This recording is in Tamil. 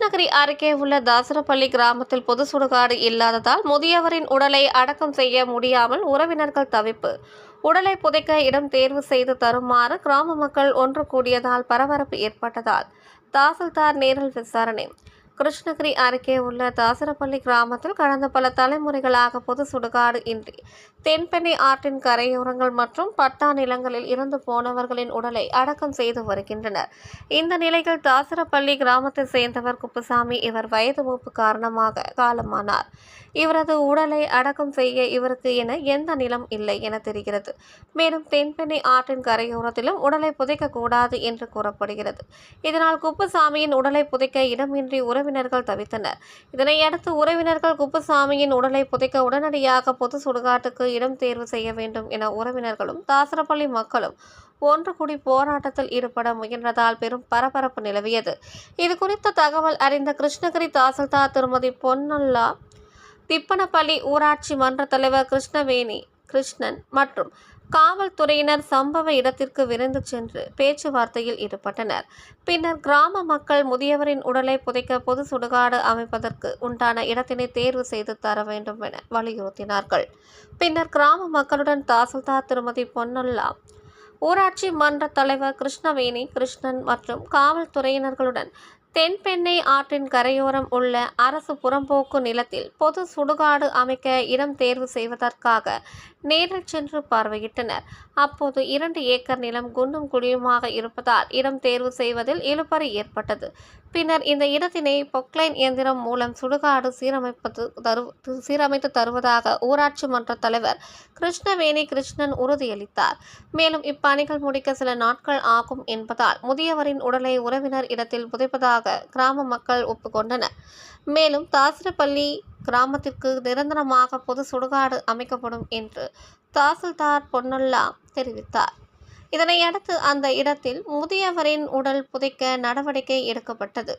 கிருஷ்ணகிரி அருகே உள்ள தாசரப்பள்ளி கிராமத்தில் பொது சுடுகாடு இல்லாததால் முதியவரின் உடலை அடக்கம் செய்ய முடியாமல் உறவினர்கள் தவிப்பு. உடலை புதைக்க இடம் தேர்வு செய்து தருமாறு கிராம மக்கள் ஒன்று கூடியதால் பரபரப்பு ஏற்பட்டதால் தாசில்தார் நேரில் விசாரணை. கிருஷ்ணகிரி அருகே உள்ள தாசரப்பள்ளி கிராமத்தில் கடந்த பல தலைமுறைகளாக பொது சுடுகாடு இன்றி தென்பெண்ணை ஆற்றின் கரையோரங்கள் மற்றும் பட்டா நிலங்களில் இறந்து போனவர்களின் உடலை அடக்கம் செய்து வருகின்றனர். இந்த நிலையில் தாசரப்பள்ளி கிராமத்தை சேர்ந்தவர் குப்புசாமி இவர் வயது மூப்பு காரணமாக காலமானார். இவரது உடலை அடக்கம் செய்ய இவருக்கு என எந்த நிலம் இல்லை என தெரிகிறது. மேலும் தென்பெண்ணை ஆற்றின் கரையோரத்திலும் உடலை புதைக்கக்கூடாது என்று கூறப்படுகிறது. இதனால் குப்புசாமியின் உடலை புதைக்க இடமின்றி உறவினர்கள் தவித்தனர். இதனையடுத்து உறவினர்கள் குப்புசாமியின் உடலை புதைக்க உடனடியாக பொது சுடுகாட்டுக்கு இடம் தேர்வு செய்ய வேண்டும் என உறவினர்களும் தாசரப்பள்ளி மக்களும் ஒன்று கூடி போராட்டத்தில் ஈடுபட முயன்றதால் பெரும் பரபரப்பு நிலவியது. இதுகுறித்த தகவல் அறிந்த கிருஷ்ணகிரி தாசில்தார் திருமதி பொன்னல்லா, திப்பனப்பள்ளி ஊராட்சி மன்ற தலைவர் கிருஷ்ணவேணி கிருஷ்ணன் மற்றும் காவல்துறையினர் சம்பவ இடத்திற்கு விரைந்து சென்று பேச்சுவார்த்தையில் ஈடுபட்டனர். பின்னர் கிராம மக்கள் முதியவரின் உடலை புதைக்க பொது சுடுகாடு அமைப்பதற்கு உண்டான இடத்தினை தேர்வு செய்து தர வேண்டும் என வலியுறுத்தினார்கள். பின்னர் கிராம மக்களுடன் தாசில்தார் திருமதி பொன்னல்லா, ஊராட்சி மன்ற தலைவர் கிருஷ்ணவேணி கிருஷ்ணன் மற்றும் காவல்துறையினர்களுடன் தென்பெண்ணை ஆற்றின் கரையோரம் உள்ள அரசு புறம்போக்கு நிலத்தில் பொது சுடுகாடு அமைக்க இடம் தேர்வு செய்வதற்காக நேரில் சென்று பார்வையிட்டனர். அப்போது 2 ஏக்கர் நிலம் குண்டும் குழியுமாக இருப்பதால் இடம் தேர்வு செய்வதில் இழுபறி ஏற்பட்டது. பின்னர் இந்த இடத்தினை பொக்லைன் இயந்திரம் மூலம் சுடுகாடு சீரமைத்து தருவதாக ஊராட்சி மன்ற தலைவர் கிருஷ்ணவேணி கிருஷ்ணன் உறுதியளித்தார். மேலும் இப்பணிகள் முடிக்க சில நாட்கள் ஆகும் என்பதால் முதியவரின் உடலை உறவினர் இடத்தில் புதைப்பதாக கிராம மக்கள் ஒப்புக்கொண்டனர். மேலும் தாசரப்பள்ளி கிராமத்திற்கு நிரந்தரமாக பொது சுடுகாடு அமைக்கப்படும் என்று தாசில்தார் பொன்னல்லா தெரிவித்தார். இதனையடுத்து அந்த இடத்தில் முதியவரின் உடல் புதைக்க நடவடிக்கை எடுக்கப்பட்டது.